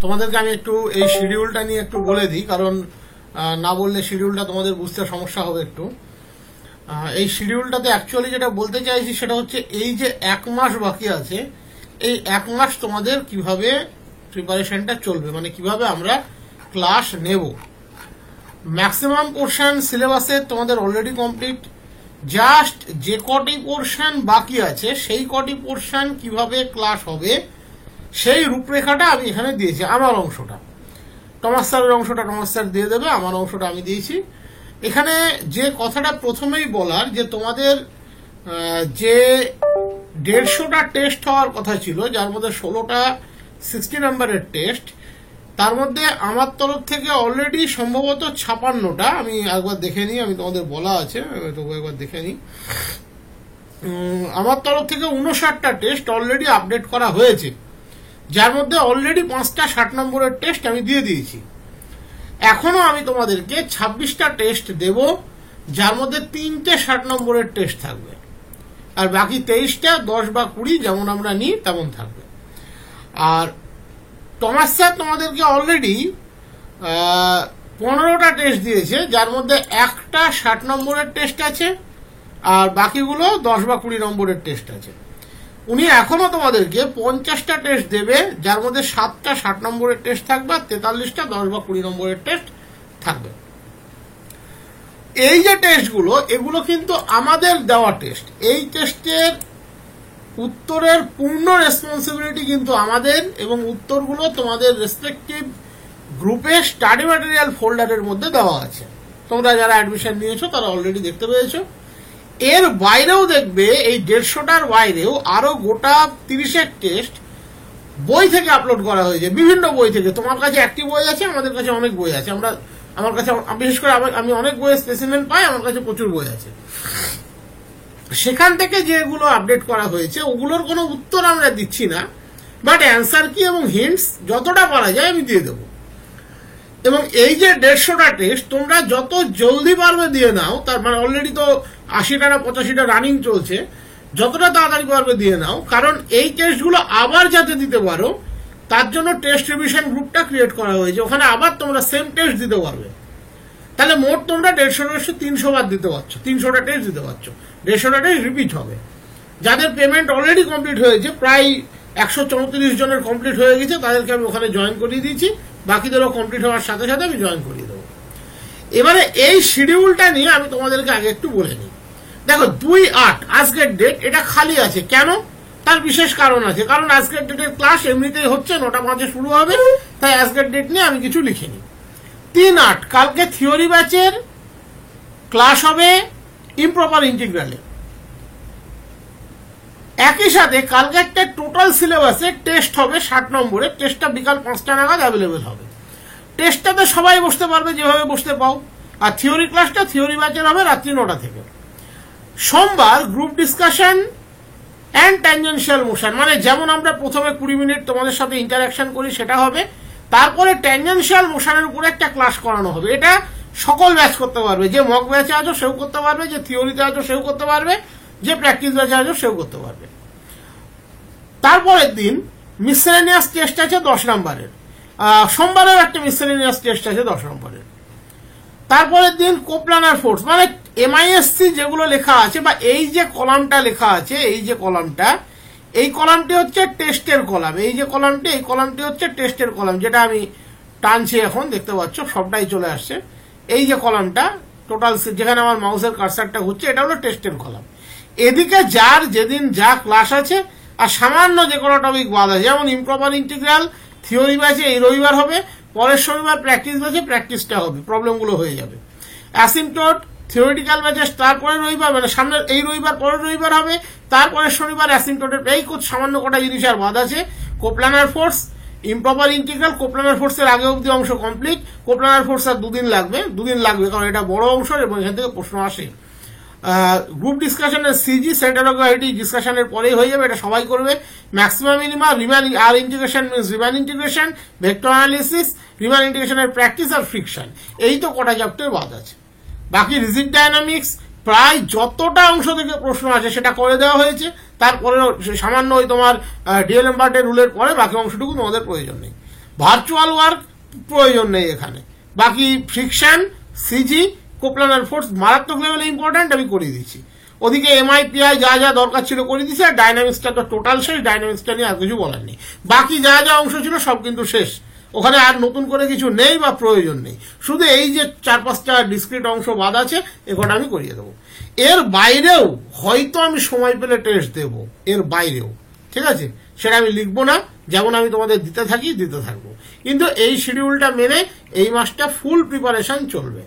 তোমাদেরকে আমি একটু এই শিডিউলটা নিয়ে একটু বলে দিই, কারণ না বললে শিডিউলটা তোমাদের বুঝতে সমস্যা হবে একটু। এই শিডিউলটাতে অ্যাকচুয়ালি যেটা বলতে চাইছি সেটা হচ্ছে এই যে 1 মাস বাকি আছে, এই 1 মাস তোমাদের কিভাবে প্রিপারেশনটা চলবে, মানে কিভাবে আমরা ক্লাস নেব। ম্যাক্সিমাম পোর্শন সিলেবাসে তোমাদের অলরেডি কমপ্লিট, জাস্ট যে কটি পোর্শন বাকি আছে সেই কটি পোর্শন কিভাবে ক্লাস হবে সেই রূপরেখাটা আমি এখানে দিয়েছি। আমার অংশটা টমাস স্যারের অংশটা টমাস স্যার দিয়ে দেবে, আমার অংশটা আমি দিয়েছি। এখানে যে কথাটা প্রথমেই বলার, যে তোমাদের যে 150টা টেস্ট হওয়ার কথা ছিল, যার মধ্যে 16টা 60 নম্বরের টেস্ট, তার মধ্যে আমার তরফ থেকে অলরেডি সম্ভবত 56টা, আমি একবার দেখে নিই, আমি তোমাদের বলা আছে, তবু একবার দেখে নিই। আমার তরফ থেকে 59টা টেস্ট অলরেডি আপডেট করা হয়েছে, যার মধ্যে অলরেডি 5টা 60 নম্বরের টেস্ট আমি দিয়ে দিয়েছি। এখনো আমি তোমাদেরকে 26টা টেস্ট দেব, যার মধ্যে 3টে 60 নম্বরের টেস্ট থাকবে, আর বাকি 23টা 10 বা 20 যেমন আমরা নিই তেমন থাকবে। আর টমাস স্যার তোমাদেরকে অলরেডি 15টা টেস্ট দিয়েছে, যার মধ্যে একটা 60 নম্বরের টেস্ট আছে, আর বাকিগুলো 10 বা 20 নম্বরের টেস্ট আছে। উনি এখনো তোমাদেরকে 50টা টেস্ট দেবে, যার মধ্যে 7টা 60 নম্বরের টেস্ট থাকবে, আর 43টা 10 বা 20 নম্বরের টেস্ট থাকবে। এই যে টেস্টগুলো, এগুলো কিন্তু আমাদের দেওয়া টেস্ট। এই টেস্টের উত্তরের পূর্ণ রেসপন্সিবিলিটি কিন্তু আমাদের, এবং উত্তরগুলো তোমাদের রেসপেক্টিভ গ্রুপে স্টাডি ম্যাটেরিয়াল ফোল্ডারের মধ্যে দেওয়া আছে। তোমরা যারা অ্যাডমিশন নিয়েছো তারা অলরেডি দেখতে পেয়েছো। এর বাইরেও দেখবে, এই 150টার বাইরেও আরো গোটা 30 টেস্ট বই থেকে আপলোড করা হয়েছে, বিভিন্ন বই থেকে। তোমার কাছে একটি বই আছে, আমাদের কাছে অনেক বই আছে। আমার কাছে বিশেষ করে আমি অনেক বইয়ের স্পেসিমেন পাই, আমার কাছে প্রচুর বই আছে। সেখান থেকে যেগুলো আপডেট করা হয়েছে ওগুলোর কোনো উত্তর আমরা দিচ্ছি না, বাট অ্যান্সার কি এবং হিন্টস যতটা পারা যায় আমি দিয়ে দেবো। এবং এই যে 150টা টেস্ট তোমরা যত জলদি পারবে দিয়ে নাও, তার মানে অলরেডি তো 80টা না 85টা রানিং চলছে, যতটা তাড়াতাড়ি পারবে দিয়ে নাও, কারণ এই টেস্টগুলো আবার যাতে দিতে পারো তার জন্য টেস্ট রিভিশন গ্রুপটা ক্রিয়েট করা হয়েছে। ওখানে আবার তোমরা সেম টেস্ট দিতে পারবে। তাহলে মোট তোমরা 150-300 বার দিতে পারছো, 300টা টেস্ট দিতে পারছো, 150টা টেস্ট রিপিট হবে। যাদের পেমেন্ট অলরেডি কমপ্লিট হয়েছে, প্রায় 134 জনের কমপ্লিট হয়ে গেছে, তাদেরকে আমি ওখানে জয়েন করিয়ে দিয়েছি। বাকিদেরও কমপ্লিট হওয়ার সাথে সাথে আমি জয়েন করিয়ে দেবো। এবারে এই শিডিউলটা নিয়ে আমি তোমাদেরকে আগে একটু বলে নিই। দেখো 2/8 আজকের ডেট, এটা খালি আছে কেন? তার বিশেষ কারণ আছে, কারণ আজকের ডেটের ক্লাস এমনিতেই হচ্ছে, 9টা 5-এ শুরু হবে, তাই আজকের ডেট নিয়ে আমি কিছু লিখিনি। 3/8 কালকে থিওরি ব্যাচের ক্লাস হবে ইমপ্রপার ইন্টিগ্রালে। একই সাথে কালকে একটা টোটাল সিলেবাসে টেস্ট হবে 60 নম্বরের। টেস্টটা বিকাল 5টা নাগাদ অ্যাভেলেবেল হবে। টেস্টটাতে সবাই বসতে পারবে যেভাবে বসতে পাও, আর থিওরি ক্লাসটা থিওরি ব্যাচের হবে রাত্রি 9টা থেকে। সোমবার group discussion and tangential motion, মানে যেমন আমরা প্রথমে 20 মিনিট তোমাদের সাথে ইন্টারাকশন করি সেটা হবে, তারপরে ট্যানজেনশিয়াল মোশনের উপরে একটা ক্লাস করানো হবে। এটা সকল ব্যাচ করতে পারবে, যে মক ব্যাচে আছো সেও করতে পারবে, যে থিওরিতে আছো সেও করতে পারবে, যে প্র্যাকটিস ব্যাচে আছো সেও করতে পারবে। তারপরের দিন মিসেলেনিয়াস টেস্ট আছে 10 নম্বরের, সোমবারের একটা মিসেলেনিয়াস টেস্ট আছে 10 নম্বরের। তারপরের দিন কোপ্লানার ফোর্স, মানে MISC যেগুলো লেখা আছে, বা এই যে কলামটা লেখা আছে, এই যে কলামটা, এই কলামটি হচ্ছে টেস্টের কলাম। এই যে কলামটি, এই কলামটি হচ্ছে টেস্টের কলাম, যেটা আমি টানছি এখন, দেখতে পাচ্ছ সবটাই চলে আসছে। এই যে কলামটা টোটাল, যেখানে আমার মাউসের কার্সারটা ঘুরছে, এটা হলো টেস্টের কলাম। এদিকে যার যেদিন যা ক্লাস আছে, আর সামান্য যে কোনো টপিক বাদ আছে, যেমন ইমপ্রপার ইন্টিগ্রাল থিওরি ব্যাচে এই রবিবার হবে, পরের শনিবার প্র্যাকটিস ব্যাচে প্র্যাকটিসটা হবে, প্রবলেমগুলো হয়ে যাবে। অ্যাসিম্পটোট থিওরিটিক্যাল ব্যাচে তারপরে রবিবার, মানে সামনের এই রবিবার পরের রবিবার হবে, তারপরের শনিবার অ্যাসিম্পটোটের। এই সামান্য কটা জিনিস আর বাদ আছে। কোপ্লানার ফোর্স, ইমপ্রপার ইন্টিগ্রাল, কোপ্লানার ফোর্সের আগে অব্দি অংশ কমপ্লিট। কোপ্লানার ফোর্স আর 2 দিন লাগবে, কারণ এটা বড় অংশ এবং এখান থেকে প্রশ্ন আসে। গ্রুপ ডিসকাশনের সিজি সেন্টার অফ গ্র্যাভিটি ডিসকাশনের পরেই হয়ে যাবে, এটা সবাই করবে। ম্যাক্সিমাম মিনিমা, রিমান আর integration means Riemann integration, vector analysis, রিমান ইন্টিগ্রেশনের প্র্যাকটিস আর ফ্রিকশন, এই তো কটা চ্যাপ্টার বাদ আছে। বাকি রিজিড ডায়নামিক্স প্রায় যতটা অংশ থেকে প্রশ্ন আছে সেটা করে দেওয়া হয়েছে। তারপরে সামান্য ওই তোমার ডিএল এম্বার্টের রুলের পরে বাকি অংশটুকু তোমাদের প্রয়োজন নেই। ভার্চুয়াল ওয়ার্ক প্রয়োজন নেই এখানে। বাকি ফ্রিকশন, সিজি, কোপ্লানার ফোর্স মারাত্মক লেভেলে ইম্পর্টেন্ট, আমি করিয়ে দিচ্ছি। ওদিকে এমআইপিআই যা যা দরকার ছিল করে দিয়েছে, আর ডাইনামিক্সটা তো টোটাল শেষ, ডাইনামিক্সটা নিয়ে আর কিছু বলার নেই। বাকি যা যা অংশ ছিল সব কিন্তু শেষ, ওখানে আর নতুন করে কিছু নেই বা প্রয়োজন নেই। শুধু এই যে 4-5টা ডিসক্রিট অংশ বাদ আছে, এগুলো আমি করিয়ে দেবো। এর বাইরেও হয়তো আমি সময় পেলে টেস্ট দেব, এর বাইরেও, ঠিক আছে? সেটা আমি লিখবো না, যেমন আমি তোমাদের দিতে থাকি দিতে থাকবো, কিন্তু এই শিডিউলটা মেনে এই মাসটা ফুল প্রিপারেশন চলবে।